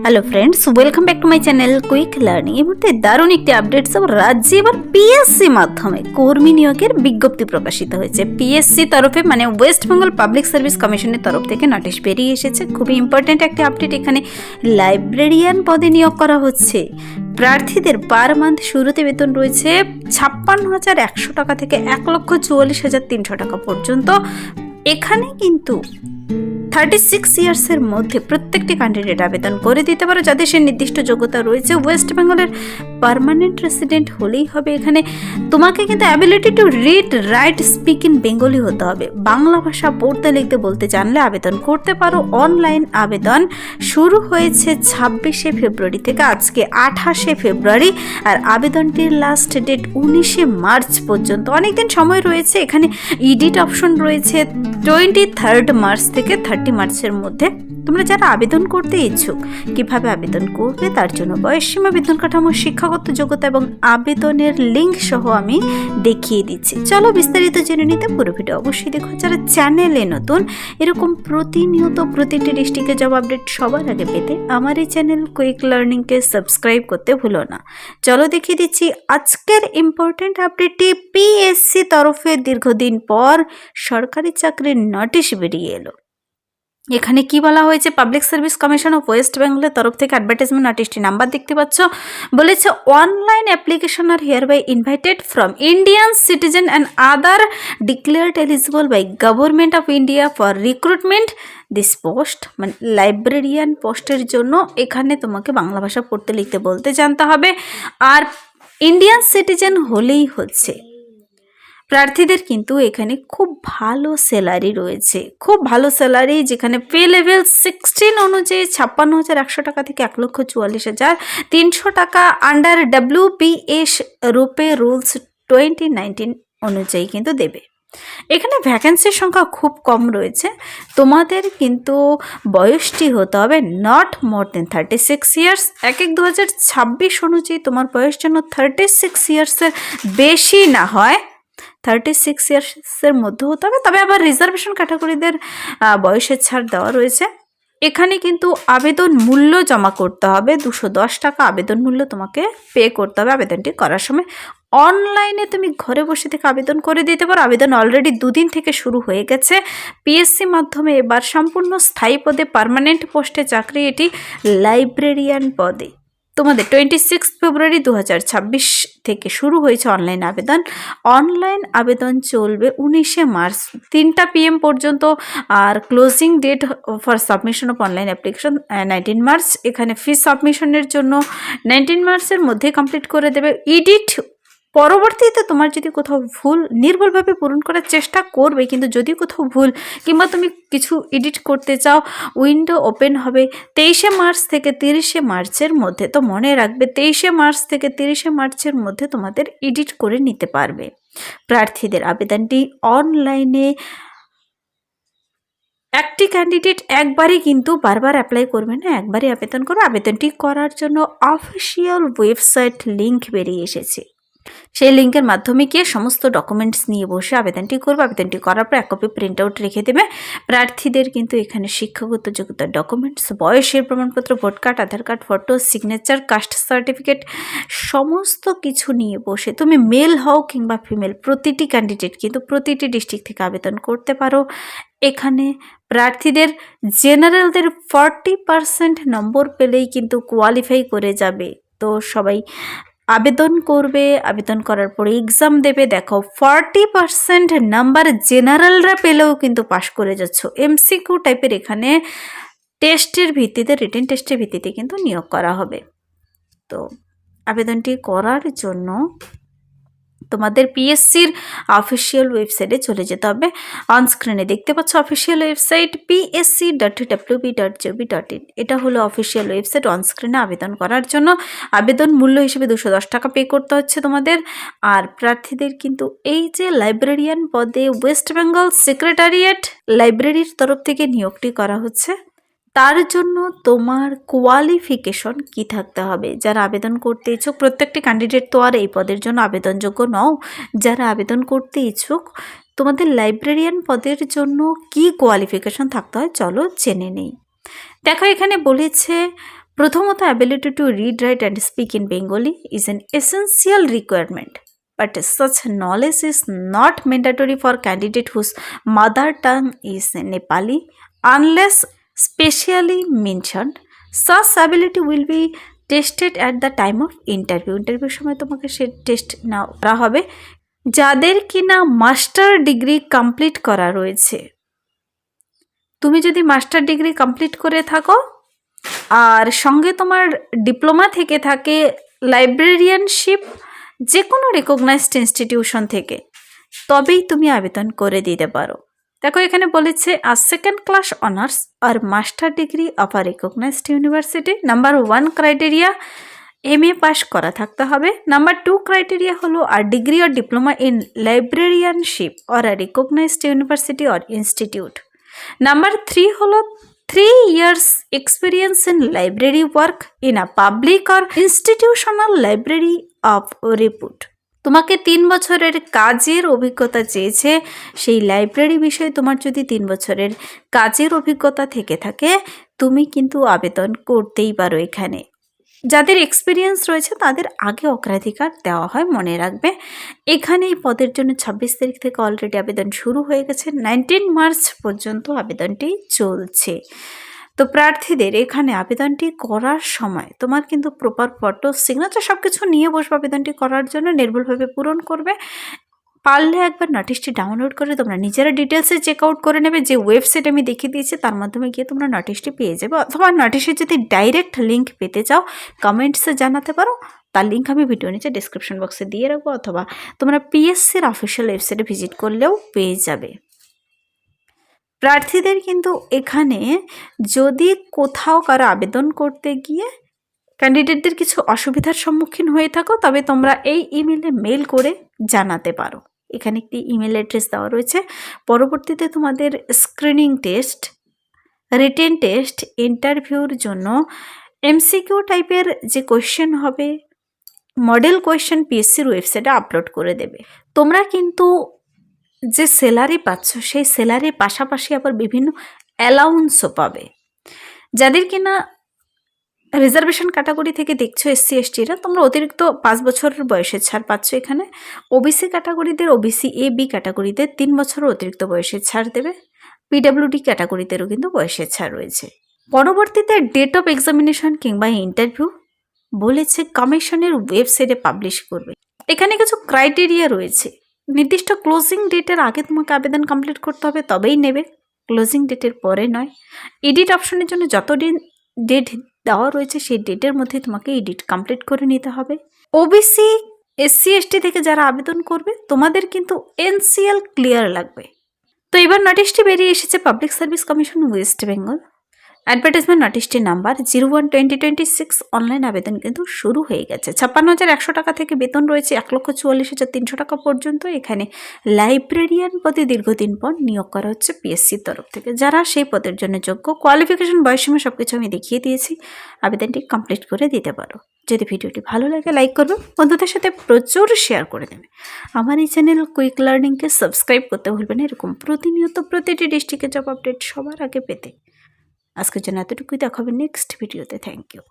Hello friends, welcome back to my channel quick learning. এই মুহূর্তে দারুণ একটি আপডেট। সব রাজ্যে এবার পিএসসি মাধ্যমে কর্মী নিয়োগের বিজ্ঞপ্তি প্রকাশিত হয়েছে। পিএসসি তরফে মানে ওয়েস্ট বেঙ্গল পাবলিক সার্ভিস কমিশনের তরফ থেকে নোটিশ বেরিয়ে এসেছে। খুবই ইম্পর্টেন্ট একটি আপডেট। এখানে লাইব্রেরিয়ান পদে নিয়োগ করা হচ্ছে। প্রার্থীদের পার মান্থ শুরুতে বেতন রয়েছে 56,100 টাকা থেকে 1,44,300 টাকা পর্যন্ত। এখানে কিন্তু 36 ইয়ার্সের মধ্যে প্রত্যেকটি ক্যান্ডিডেট আবেদন করে দিতে পারো, যাদের সে নির্দিষ্ট যোগ্যতা রয়েছে। ওয়েস্ট বেঙ্গলের পার্মানেন্ট রেসিডেন্ট হলেই হবে। এখানে তোমাকে কিন্তু ability to read write speak in Bengali হতে হবে। বাংলা ভাষা পড়তে লিখতে বলতে জানলে আবেদন করতে পারো। অনলাইন আবেদন শুরু হয়েছে 26শে ফেব্রুয়ারি থেকে আজকে 28শে ফেব্রুয়ারি, আর আবেদনটির লাস্ট ডেট 19শে মার্চ পর্যন্ত। অনেকদিন সময় রয়েছে। এখানে এডিট অপশন রয়েছে 23 মার্চ থেকে 30 মার্চের মধ্যে। তোমরা যারা আবেদন করতে ইচ্ছুক, কিভাবে আবেদন করবে তার জন্য বয়সসীমা, বেতন কাঠামো, শিক্ষাগত যোগ্যতা এবং আবেদনের লিঙ্ক সহ আমি দেখিয়ে দিচ্ছি। চলো বিস্তারিত জেনে নিতে পুরো ভিডিও অবশ্যই দেখো। যারা চ্যানেলে নতুন, এরকম প্রতিনিয়ত প্রতিটি ডিস্ট্রিক্টে জব আপডেট সবার আগে পেতে আমার এই চ্যানেল কুইক লার্নিংকে সাবস্ক্রাইব করতে ভুলো না। চলো দেখিয়ে দিচ্ছি আজকের ইম্পর্টেন্ট আপডেটটি। পিএসসি তরফে দীর্ঘদিন পর সরকারি চাকরির নোটিশ বেরিয়ে এলো। এখানে কি বলা হয়েছে, public service commission of west বেঙ্গলের তরফ থেকে অ্যাডভার্টাইজমেন্ট নোটিশটি নাম্বার দেখতে পাচ্ছ। বলেছে online application are hereby invited from Indian citizen and other declared eligible by government of India for recruitment this post, মানে লাইব্রেরিয়ান পোস্টের জন্য। এখানে তোমাকে বাংলা ভাষা পড়তে লিখতে বলতে জানতে হবে, আর ইন্ডিয়ান সিটিজেন হলেই হচ্ছে। প্রার্থীদের কিন্তু এখানে খুব ভালো স্যালারি রয়েছে, খুব ভালো স্যালারি, যেখানে পে লেভেল 16 অনুযায়ী 56,100 টাকা থেকে 1,44,300 টাকা আন্ডার WPS রূপে রুলস 2019 অনুযায়ী কিন্তু দেবে। এখানে ভ্যাকেন্সির সংখ্যা খুব কম রয়েছে। তোমাদের কিন্তু বয়সটি হতে হবে নট মোর দেন 36 ইয়ার্স। 1/1/2026 অনুযায়ী তোমার বয়স যেন 36 ইয়ার্সের বেশি না হয়, 36 ইয়ার্সের মধ্যে হতে হবে। তবে আবার রিজার্ভেশন ক্যাটাগরিদের বয়সের ছাড় দেওয়া রয়েছে। এখানে কিন্তু আবেদন মূল্য জমা করতে হবে 210 টাকা। আবেদন মূল্য তোমাকে পে করতে হবে আবেদনটি করার সময়। অনলাইনে তুমি ঘরে বসে থেকে আবেদন করে দিতে পারো। আবেদন অলরেডি 2 দিন থেকে শুরু হয়ে গেছে। পিএসসি মাধ্যমে এবার সম্পূর্ণ স্থায়ী পদে পার্মানেন্ট পোস্টে চাকরি, এটি লাইব্রেরিয়ান পদে। তোমাদের 26 ফেব্রুয়ারি 2026 থেকে শুরু হয়েছে অনলাইন আবেদন। অনলাইন আবেদন চলবে 19শে মার্চ 3টা PM পর্যন্ত, আর closing date for submission of online application 19 March. এখানে ফি সাবমিশনের জন্য 19 মার্চের মধ্যে কমপ্লিট করে দেবে। এডিট পরবর্তীতে তোমার যদি কোথাও ভুল, নির্ভুলভাবে পূরণ করার চেষ্টা করবে, কিন্তু যদি কোথাও ভুল কিংবা তুমি কিছু এডিট করতে চাও, উইন্ডো ওপেন হবে 23শে মার্চ থেকে 30শে মার্চের মধ্যে। তো মনে রাখবে 23শে মার্চ থেকে 30শে মার্চের মধ্যে তোমাদের এডিট করে নিতে পারবে। প্রার্থীদের আবেদনটি অনলাইনে একটি ক্যান্ডিডেট একবারই কিন্তু বারবার অ্যাপ্লাই করবে না, একবারই আবেদন করবে। আবেদনটি করার জন্য অফিসিয়াল ওয়েবসাইট লিঙ্ক বেরিয়ে এসেছে। সেই লিঙ্কের মাধ্যমে গিয়ে সমস্ত ডকুমেন্টস নিয়ে বসে আবেদনটি করবে। আবেদনটি করার পর 1 কপি প্রিন্ট আউট রেখে দেবে। প্রার্থীদের কিন্তু এখানে শিক্ষাগত যোগ্যতার ডকুমেন্টস, বয়সের প্রমাণপত্র, vote card, Aadhaar card, photo, signature, caste certificate সমস্ত কিছু নিয়ে বসে, তুমি মেল হও কিংবা ফিমেল, প্রতিটি ক্যান্ডিডেট কিন্তু প্রতিটি ডিস্ট্রিক্ট থেকে আবেদন করতে পারো। এখানে প্রার্থীদের জেনারেলদের 40% নম্বর পেলেই কিন্তু কোয়ালিফাই করে যাবে। তো সবাই আবেদন করবে, আবেদন করার পরে এক্সাম দেবে। দেখো 40% নাম্বার জেনারেলরা পেলেও কিন্তু পাশ করে যাচ্ছ। MCQ টাইপের এখানে টেস্টের ভিত্তিতে, রিটেন টেস্টের ভিত্তিতে কিন্তু নিয়োগ করা হবে। তো আবেদনটি করার জন্য তোমাদের পিএসসির অফিসিয়াল ওয়েবসাইটে চলে যেতে হবে। অনস্ক্রিনে দেখতে পাচ্ছ অফিসিয়াল ওয়েবসাইট psc.wp.gov.in। এটা হলো অফিসিয়াল ওয়েবসাইট। অনস্ক্রিনে আবেদন করার জন্য আবেদন মূল্য হিসেবে 210 টাকা পে করতে হচ্ছে তোমাদের। আর প্রার্থীদের কিন্তু এই যে লাইব্রেরিয়ান পদে ওয়েস্ট বেঙ্গল সেক্রেটারিয়েট লাইব্রেরির তরফ থেকে নিয়োগটি করা হচ্ছে। তার জন্য তোমার কোয়ালিফিকেশন কি থাকতে হবে? যারা আবেদন করতে ইচ্ছুক, প্রত্যেকটি ক্যান্ডিডেট তো আর এই পদের জন্য আবেদনযোগ্য নও। যারা আবেদন করতে ইচ্ছুক, তোমাদের লাইব্রেরিয়ান পদের জন্য কি কোয়ালিফিকেশন থাকতে হয় চলো জেনে নেই। দেখো এখানে বলেছে প্রথমত, ability to read, right and speak in Bengali is an essential requirement, but such knowledge is not mandatory for candidate whose mother tongue is Nepali unless specially mentioned. Such ability will be tested at the time of interview. ইন্টারভিউর সময় তোমাকে সে test নেওয়া করা হবে। যাদের কিনা master degree complete করা রয়েছে, তুমি যদি মাস্টার ডিগ্রি কমপ্লিট করে থাকো আর সঙ্গে তোমার ডিপ্লোমা থেকে থাকে লাইব্রেরিয়ানশিপ যে কোনো রেকগনাইজড ইনস্টিটিউশন থেকে, তবেই তুমি আবেদন করে দিতে পারো। দেখো এখানে বলেছে সেকেন্ড ক্লাস অনার্স আর master degree of a recognised university. Number 1 criteria MA pass করা থাকতে হবে। নাম্বার 2 ক্রাইটেরিয়া হলো আর degree or diploma in librarianship or a recognised university or institute. Number 3 হলো 3 years experience in library work in a public or institutional library of repute। তোমাকে 3 বছরের কাজের অভিজ্ঞতা চেয়েছে, সেই লাইব্রেরি বিষয়ে তোমার যদি 3 বছরের কাজের অভিজ্ঞতা থেকে থাকে তুমি কিন্তু আবেদন করতেই পারো। এখানে যাদের এক্সপিরিয়েন্স রয়েছে তাদের আগে অগ্রাধিকার দেওয়া হয়, মনে রাখবে। এখানে এই পদের জন্য 26 তারিখ থেকে অলরেডি আবেদন শুরু হয়ে গেছে, 19 মার্চ পর্যন্ত আবেদনটি চলছে। তো প্রার্থীদের এখানে আবেদনটি করার সময় তোমার কিন্তু প্রপার ফটো, সিগনেচার সব কিছু নিয়ে বসবে আবেদনটি করার জন্য, নির্ভুলভাবে পূরণ করবে। পারলে একবার নোটিশটি ডাউনলোড করে তোমরা নিজেরা ডিটেলসে চেক আউট করে নেবে। যে ওয়েবসাইট আমি দেখিয়ে দিয়েছি তার মাধ্যমে গিয়ে তোমরা নোটিশটি পেয়ে যাবে, অথবা নোটিশের যদি ডাইরেক্ট লিঙ্ক পেতে চাও কমেন্টসে জানাতে পারো, তার লিঙ্ক আমি ভিডিও নিচে ডিসক্রিপশন বক্সে দিয়ে রাখবো, অথবা তোমরা পিএসসির অফিসিয়াল ওয়েবসাইটে ভিজিট করলেও পেয়ে যাবে। প্রার্থীদের কিন্তু এখানে যদি কোথাও কারো আবেদন করতে গিয়ে ক্যান্ডিডেটদের কিছু অসুবিধার সম্মুখীন হয়ে থাকো, তবে তোমরা এই ইমেলে মেল করে জানাতে পারো। এখানে একটি ইমেল অ্যাড্রেস দেওয়া রয়েছে। পরবর্তীতে তোমাদের স্ক্রিনিং টেস্ট, রিটেন টেস্ট, ইন্টারভিউর জন্য MCQ টাইপের যে কোয়েশ্চেন হবে, মডেল কোয়েশ্চেন পিএসসির ওয়েবসাইটে আপলোড করে দেবে। তোমরা কিন্তু যে স্যালারি পাচ্ছ সেই স্যালারির পাশাপাশি আবার বিভিন্ন অ্যালাউন্সও পাবে। যাদের কিনা রিজার্ভেশন ক্যাটাগরি থেকে দেখছো SC STরা, তোমরা অতিরিক্ত 5 বছরের বয়সের ছাড় পাচ্ছ এখানে। OBC ক্যাটাগরিদের, OBC AB ক্যাটাগরিদের 3 বছরের অতিরিক্ত বয়সের ছাড় দেবে। PWD ক্যাটাগরিদেরও কিন্তু বয়সের ছাড় রয়েছে। পরবর্তীতে ডেট অফ এক্সামিনেশন কিংবা ইন্টারভিউ বলেছে কমিশনের ওয়েবসাইটে পাবলিশ করবে। এখানে কিছু ক্রাইটেরিয়া রয়েছে। নির্দিষ্ট ক্লোজিং ডেটের আগে তোমাকে আবেদন কমপ্লিট করতে হবে, তবেই নেবে, ক্লোজিং ডেটের পরে নয়। এডিট অপশনের জন্য যত ডেট দেওয়া রয়েছে সেই ডেটের মধ্যে তোমাকে এডিট কমপ্লিট করে নিতে হবে। OBC SC ST থেকে যারা আবেদন করবে তোমাদের কিন্তু NCL ক্লিয়ার লাগবে। তো এবার নোটিশটি বেরিয়ে এসেছে public service commission West Bengal. Advertisement নোটিশটি নাম্বার 01/2026। অনলাইন আবেদন কিন্তু শুরু হয়ে গেছে। 56,100 টাকা থেকে বেতন রয়েছে 1,44,300 টাকা পর্যন্ত। এখানে লাইব্রেরিয়ান পদে দীর্ঘদিন পর নিয়োগ করা হচ্ছে পিএসসির তরফ থেকে। যারা সেই পদের জন্য যোগ্য, কোয়ালিফিকেশন, বয়সসীমা সব কিছু আমি দেখিয়ে দিয়েছি, আবেদনটি কমপ্লিট করে দিতে পারো। যদি ভিডিওটি ভালো লাগে লাইক করবে, বন্ধুদের সাথে প্রচুর শেয়ার করে দেবে। আমার এই চ্যানেল কুইক লার্নিংকে সাবস্ক্রাইব করতে ভুলবেন এরকম প্রতিনিয়ত প্রতিটি ডিস্ট্রিক্টের জব আপডেট সবার আগে পেতে। আজকের জন্য এতটুকুই, দেখাবে নেক্সট ভিডিওতে। Thank you.